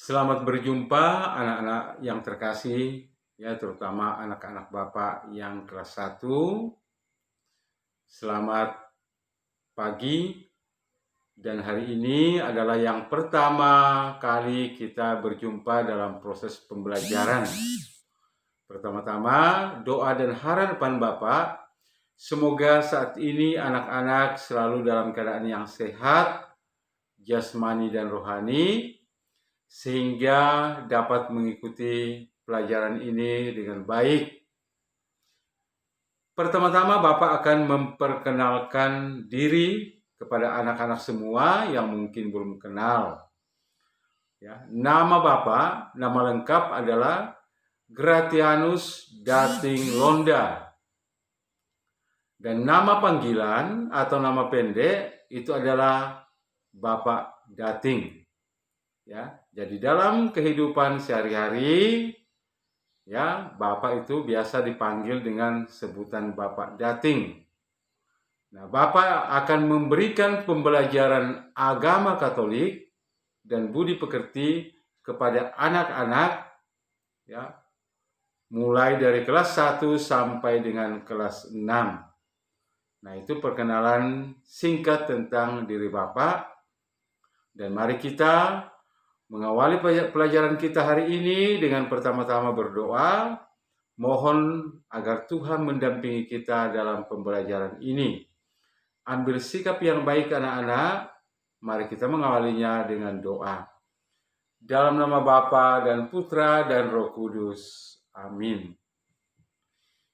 Selamat berjumpa anak-anak yang terkasih, ya terutama anak-anak Bapak yang kelas 1. Selamat pagi, dan hari ini adalah yang pertama kali kita berjumpa dalam proses pembelajaran. Pertama-tama, doa dan harapan Bapak, semoga saat ini anak-anak selalu dalam keadaan yang sehat, jasmani dan rohani, sehingga dapat mengikuti pelajaran ini dengan baik. Pertama-tama Bapak akan memperkenalkan diri kepada anak-anak semua yang mungkin belum kenal. Ya, nama Bapak, nama lengkap adalah Gratianus Dating Londa. Dan nama panggilan atau nama pendek itu adalah Bapak Dating. Ya, jadi dalam kehidupan sehari-hari, ya, Bapak itu biasa dipanggil dengan sebutan Bapak Dating. Nah, Bapak akan memberikan pembelajaran agama Katolik dan budi pekerti kepada anak-anak, ya, mulai dari kelas 1 sampai dengan kelas 6. Nah, itu perkenalan singkat tentang diri Bapak. Dan mari kita mengawali pelajaran kita hari ini dengan pertama-tama berdoa. Mohon agar Tuhan mendampingi kita dalam pembelajaran ini. Ambil sikap yang baik anak-anak. Mari kita mengawalinya dengan doa. Dalam nama Bapa dan Putra dan Roh Kudus. Amin.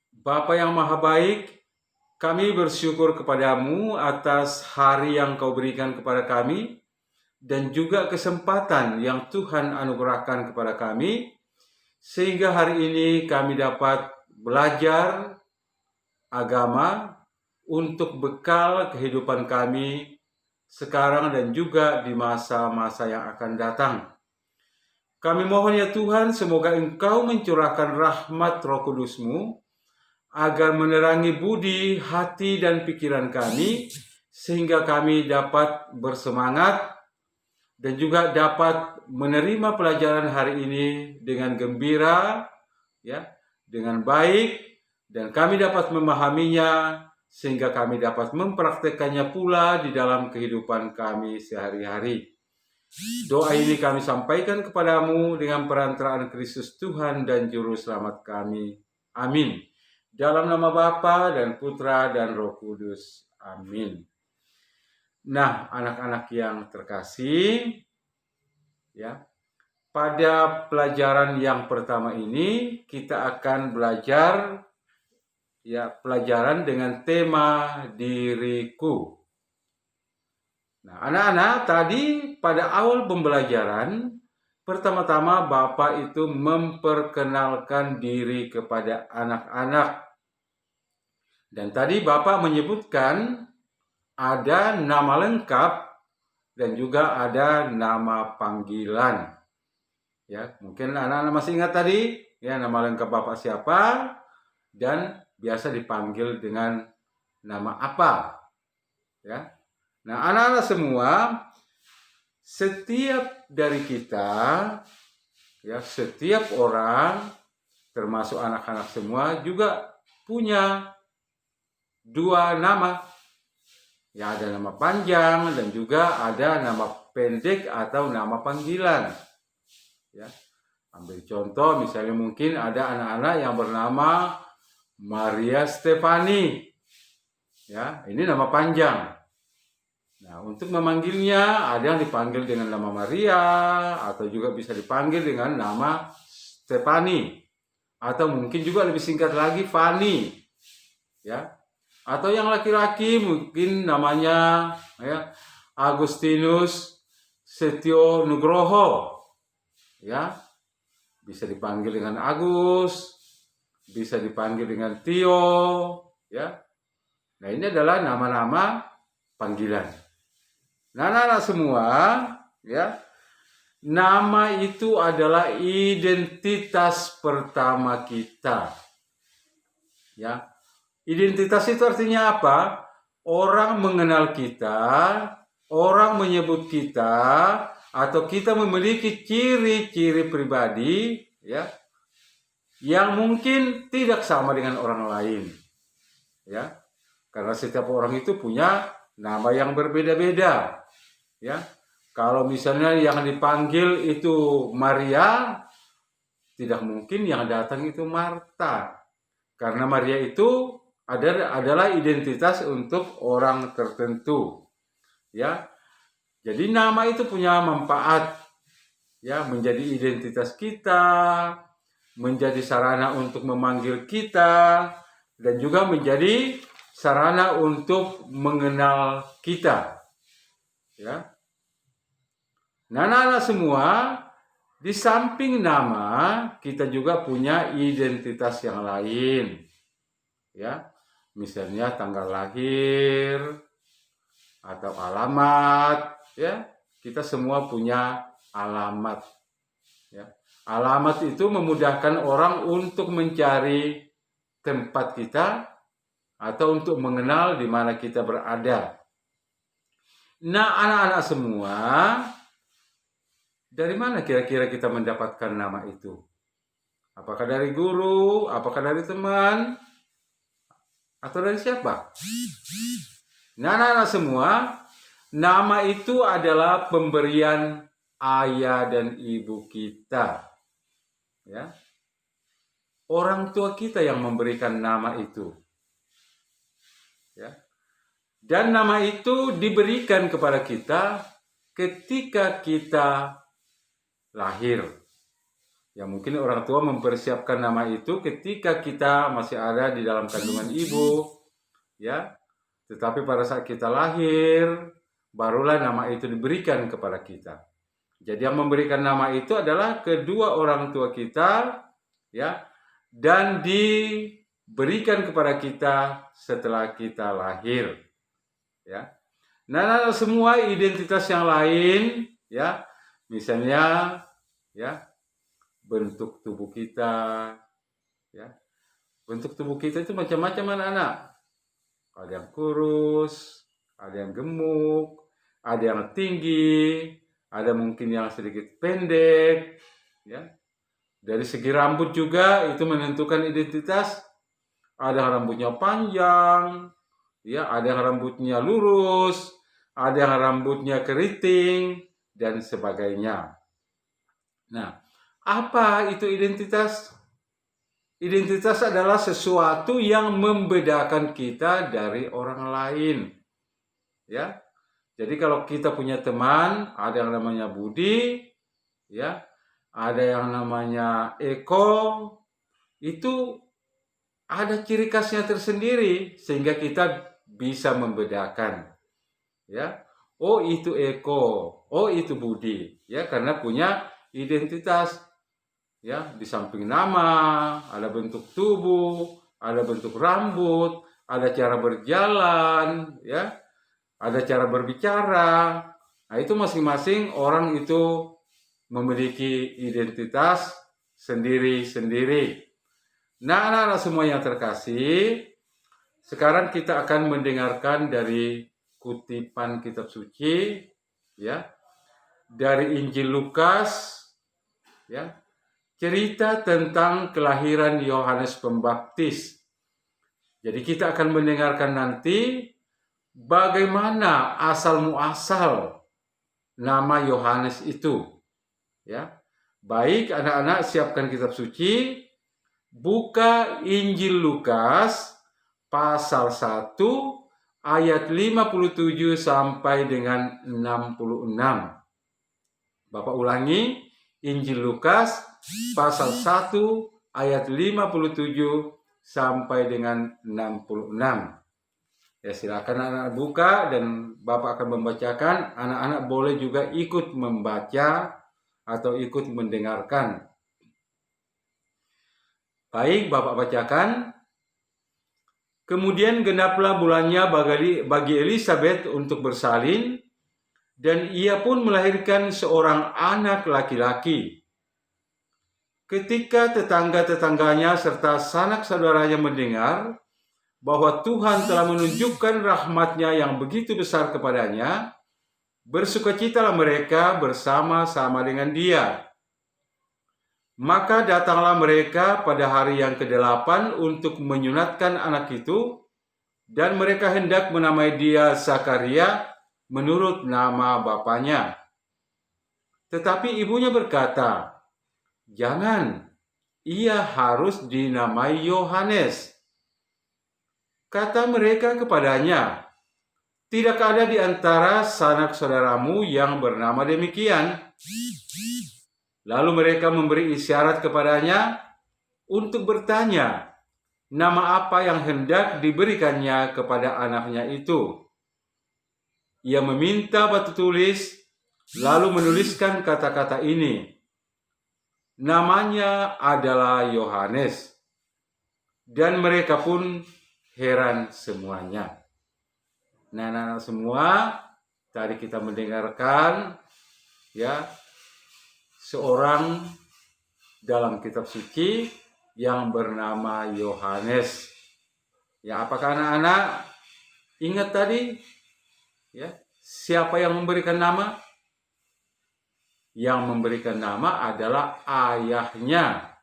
Bapa yang maha baik, kami bersyukur kepadamu atas hari yang kau berikan kepada kami, dan juga kesempatan yang Tuhan anugerahkan kepada kami, sehingga hari ini kami dapat belajar agama untuk bekal kehidupan kami sekarang dan juga di masa-masa yang akan datang. Kami mohon ya Tuhan, semoga Engkau mencurahkan rahmat Roh Kudus-Mu agar menerangi budi, hati, dan pikiran kami, sehingga kami dapat bersemangat dan juga dapat menerima pelajaran hari ini dengan gembira, ya, dengan baik, dan kami dapat memahaminya sehingga kami dapat mempraktekannya pula di dalam kehidupan kami sehari-hari. Doa ini kami sampaikan kepadamu dengan perantaraan Kristus Tuhan dan Juru Selamat kami. Amin. Dalam nama Bapa dan Putra dan Roh Kudus. Amin. Nah, anak-anak yang terkasih, ya, pada pelajaran yang pertama ini kita akan belajar, ya, pelajaran dengan tema diriku. Nah, anak-anak, tadi pada awal pembelajaran, pertama-tama Bapak itu memperkenalkan diri kepada anak-anak. Dan tadi Bapak menyebutkan ada nama lengkap dan juga ada nama panggilan. Ya, mungkin anak-anak masih ingat tadi, ya, nama lengkap Bapak siapa dan biasa dipanggil dengan nama apa. Ya. Nah, anak-anak semua, setiap dari kita, ya, setiap orang, termasuk anak-anak semua juga punya dua nama. Ya, ada nama panjang dan juga ada nama pendek atau nama panggilan. Ya. Ambil contoh, misalnya mungkin ada anak-anak yang bernama Maria Stefani. Ya, ini nama panjang. Nah, untuk memanggilnya ada yang dipanggil dengan nama Maria atau juga bisa dipanggil dengan nama Stefani. Atau mungkin juga lebih singkat lagi Fani. Ya. Atau yang laki-laki mungkin namanya, ya, Agustinus Setio Nugroho. Ya. Bisa dipanggil dengan Agus, bisa dipanggil dengan Tio, ya. Nah, ini adalah nama-nama panggilan. Nah, anak-anak semua, ya, nama itu adalah identitas pertama kita. Ya. Identitas itu artinya apa? Orang mengenal kita, orang menyebut kita, atau kita memiliki ciri-ciri pribadi ya yang mungkin tidak sama dengan orang lain ya, karena setiap orang itu punya nama yang berbeda-beda ya. Kalau misalnya yang dipanggil itu Maria, tidak mungkin yang datang itu Marta, karena Maria itu adalah identitas untuk orang tertentu ya. Jadi nama itu punya manfaat ya, menjadi identitas kita, menjadi sarana untuk memanggil kita, dan juga menjadi sarana untuk mengenal kita ya. Nah, anak-anak semua, di samping nama kita juga punya identitas yang lain ya, misalnya tanggal lahir atau alamat ya. Kita semua punya alamat ya. Alamat itu memudahkan orang untuk mencari tempat kita atau untuk mengenal di mana kita berada. Nah, anak-anak semua, dari mana kira-kira kita mendapatkan nama itu? Apakah dari guru, apakah dari teman, atau dari siapa? Nah, anak-anak semua, nama itu adalah pemberian ayah dan ibu kita ya. Orang tua kita yang memberikan nama itu ya. Dan nama itu diberikan kepada kita ketika kita lahir. Ya, mungkin orang tua mempersiapkan nama itu ketika kita masih ada di dalam kandungan ibu ya. Tetapi pada saat kita lahir, barulah nama itu diberikan kepada kita. Jadi yang memberikan nama itu adalah kedua orang tua kita ya, dan diberikan kepada kita setelah kita lahir ya. Nah, semua identitas yang lain ya, misalnya ya, bentuk tubuh kita ya. Bentuk tubuh kita itu macam-macam anak-anak. Ada yang kurus, ada yang gemuk, ada yang tinggi, ada mungkin yang sedikit pendek ya. Dari segi rambut juga itu menentukan identitas. Ada yang rambutnya panjang ya, ada yang rambutnya lurus, ada yang rambutnya keriting dan sebagainya. Nah, apa itu identitas? Identitas adalah sesuatu yang membedakan kita dari orang lain ya. Jadi kalau kita punya teman, ada yang namanya Budi ya, ada yang namanya Eko, itu ada ciri khasnya tersendiri sehingga kita bisa membedakan ya. Oh, itu Eko, oh itu Budi ya, karena punya identitas ya. Di samping nama, ada bentuk tubuh, ada bentuk rambut, ada cara berjalan ya, ada cara berbicara. Nah, itu masing-masing orang itu memiliki identitas sendiri-sendiri. Nah, anak-anak semua yang terkasih, sekarang kita akan mendengarkan dari kutipan kitab suci ya, dari Injil Lukas ya, cerita tentang kelahiran Yohanes Pembaptis. Jadi kita akan mendengarkan nanti bagaimana asal muasal nama Yohanes itu ya. Baik anak-anak, siapkan kitab suci, buka Injil Lukas pasal 1 ayat 57 sampai dengan 66. Bapak ulangi, Injil Lukas pasal 1 ayat 57 sampai dengan 66. Ya, silakan anak-anak buka dan Bapak akan membacakan. Anak-anak boleh juga ikut membaca atau ikut mendengarkan. Baik, Bapak bacakan. Kemudian genaplah bulannya bagi Elisabet untuk bersalin, dan ia pun melahirkan seorang anak laki-laki. Ketika tetangga-tetangganya serta sanak saudaranya mendengar bahwa Tuhan telah menunjukkan rahmat-Nya yang begitu besar kepadanya, Bersukacitalah mereka bersama-sama dengan dia. Maka datanglah mereka pada hari yang ke-8 untuk menyunatkan anak itu, dan mereka hendak menamai dia Zakaria menurut nama bapaknya. Tetapi ibunya berkata, "Jangan, ia harus dinamai Yohanes." Kata mereka kepadanya, "Tidak ada di antara sanak saudaramu yang bernama demikian?" Lalu mereka memberi isyarat kepadanya untuk bertanya nama apa yang hendak diberikannya kepada anaknya itu. Ia meminta batu tulis, lalu menuliskan kata-kata ini, "Namanya adalah Yohanes." Dan mereka pun heran semuanya. Nah, anak-anak semua, tadi kita mendengarkan ya seorang dalam kitab suci yang bernama Yohanes. Ya, apakah anak-anak ingat tadi? Ya, siapa yang memberikan nama? Yang memberikan nama adalah ayahnya.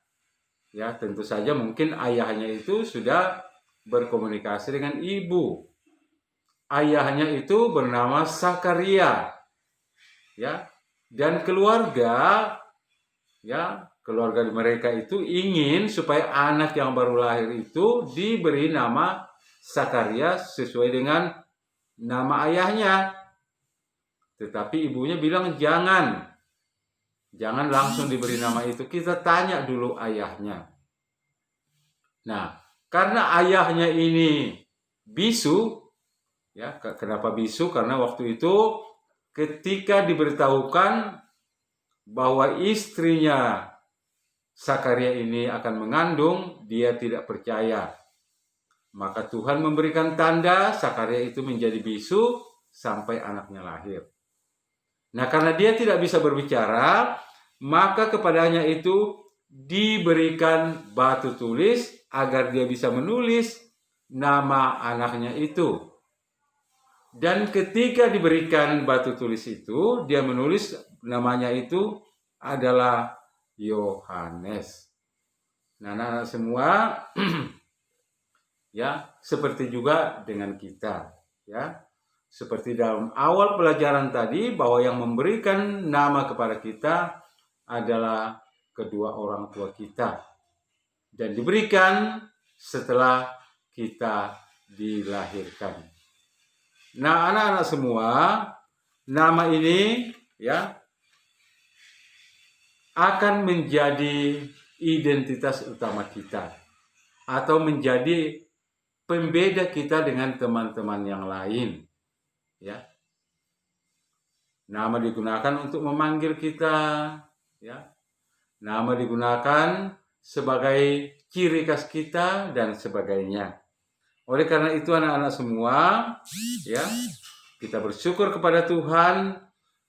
Ya, tentu saja mungkin ayahnya itu sudah berkomunikasi dengan ibu. Ayahnya itu bernama Zakaria. Ya, dan keluarga mereka itu ingin supaya anak yang baru lahir itu diberi nama Zakaria sesuai dengan nama ayahnya. Tetapi ibunya bilang jangan langsung diberi nama itu, kita tanya dulu ayahnya. Nah, karena ayahnya ini bisu, ya, kenapa bisu? Karena waktu itu ketika diberitahukan bahwa istrinya Zakaria ini akan mengandung, dia tidak percaya. Maka Tuhan memberikan tanda Zakaria itu menjadi bisu sampai anaknya lahir. Nah, karena dia tidak bisa berbicara, maka kepadanya itu diberikan batu tulis agar dia bisa menulis nama anaknya itu. Dan ketika diberikan batu tulis itu, dia menulis namanya itu adalah Yohanes. Nah, anak-anak semua, ya, seperti juga dengan kita, ya. Seperti dalam awal pelajaran tadi, bahwa yang memberikan nama kepada kita adalah kedua orang tua kita. Dan diberikan setelah kita dilahirkan. Nah, anak-anak semua, nama ini ya akan menjadi identitas utama kita atau menjadi pembeda kita dengan teman-teman yang lain. Ya, nama digunakan untuk memanggil kita, ya. Nama digunakan sebagai ciri khas kita dan sebagainya. Oleh karena itu anak-anak semua, ya, kita bersyukur kepada Tuhan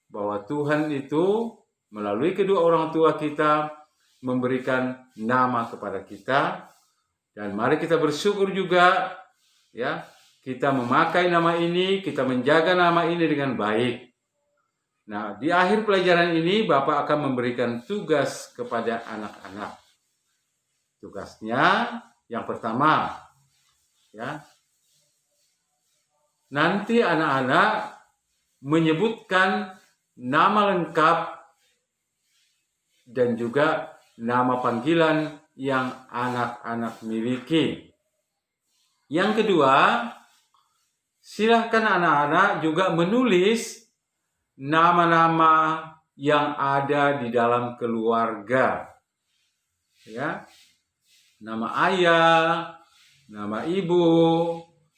bahwa Tuhan itu melalui kedua orang tua kita memberikan nama kepada kita, dan mari kita bersyukur juga, ya, kita memakai nama ini, kita menjaga nama ini dengan baik. Nah, di akhir pelajaran ini Bapak akan memberikan tugas kepada anak-anak. Tugasnya yang pertama, ya, nanti anak-anak menyebutkan nama lengkap dan juga nama panggilan yang anak-anak miliki. Yang kedua, silahkan anak-anak juga menulis nama-nama yang ada di dalam keluarga. Ya. Nama ayah, nama ibu,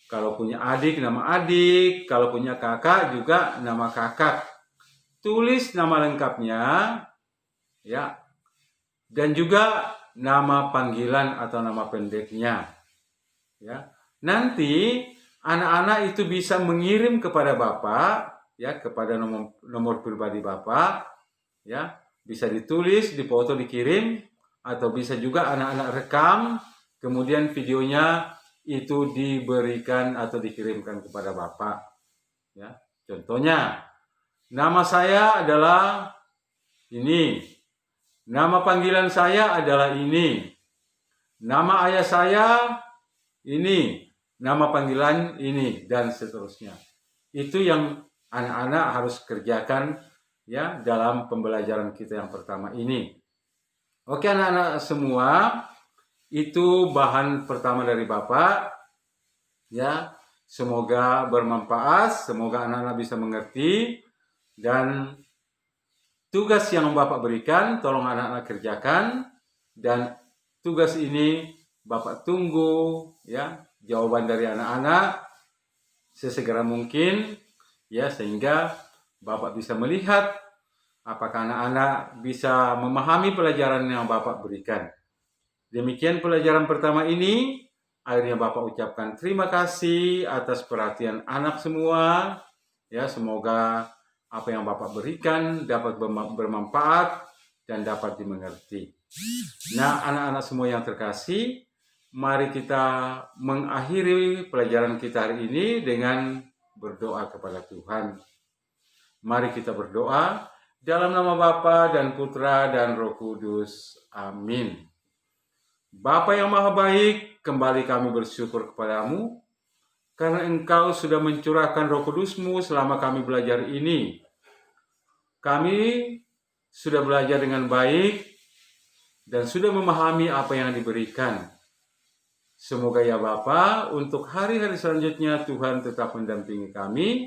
kalau punya adik nama adik, kalau punya kakak juga nama kakak. Tulis nama lengkapnya, ya. Dan juga nama panggilan atau nama pendeknya. Ya. Nanti anak-anak itu bisa mengirim kepada Bapak, ya, kepada nomor pribadi Bapak, ya, bisa ditulis, dipoto, dikirim, atau bisa juga anak-anak rekam, kemudian videonya itu diberikan atau dikirimkan kepada Bapak, ya. Contohnya, Nama saya adalah ini. Nama panggilan saya adalah ini. Nama ayah saya ini. Nama panggilan ini, dan seterusnya. Itu yang anak-anak harus kerjakan ya dalam pembelajaran kita yang pertama ini. Oke anak-anak semua, itu bahan pertama dari Bapak. Ya, semoga bermanfaat, semoga anak-anak bisa mengerti, dan tugas yang Bapak berikan tolong anak-anak kerjakan, dan tugas ini Bapak tunggu ya jawaban dari anak-anak sesegera mungkin ya, sehingga Bapak bisa melihat apakah anak-anak bisa memahami pelajaran yang Bapak berikan. Demikian pelajaran pertama ini. Akhirnya Bapak ucapkan terima kasih atas perhatian anak semua. Ya, semoga apa yang Bapak berikan dapat bermanfaat dan dapat dimengerti. Nah, anak-anak semua yang terkasih, mari kita mengakhiri pelajaran kita hari ini dengan berdoa kepada Tuhan. Mari kita berdoa dalam nama Bapa dan Putra dan Roh Kudus. Amin. Bapa yang Maha Baik, kembali kami bersyukur kepadamu karena Engkau sudah mencurahkan Roh Kudus-Mu selama kami belajar ini. Kami sudah belajar dengan baik dan sudah memahami apa yang diberikan. Semoga ya Bapa, untuk hari-hari selanjutnya Tuhan tetap mendampingi kami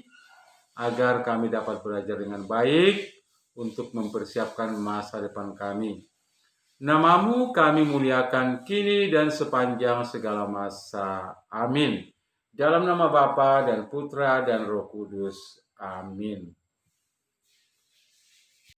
agar kami dapat belajar dengan baik untuk mempersiapkan masa depan kami. Namamu kami muliakan kini dan sepanjang segala masa. Amin. Dalam nama Bapa dan Putra dan Roh Kudus. Amin.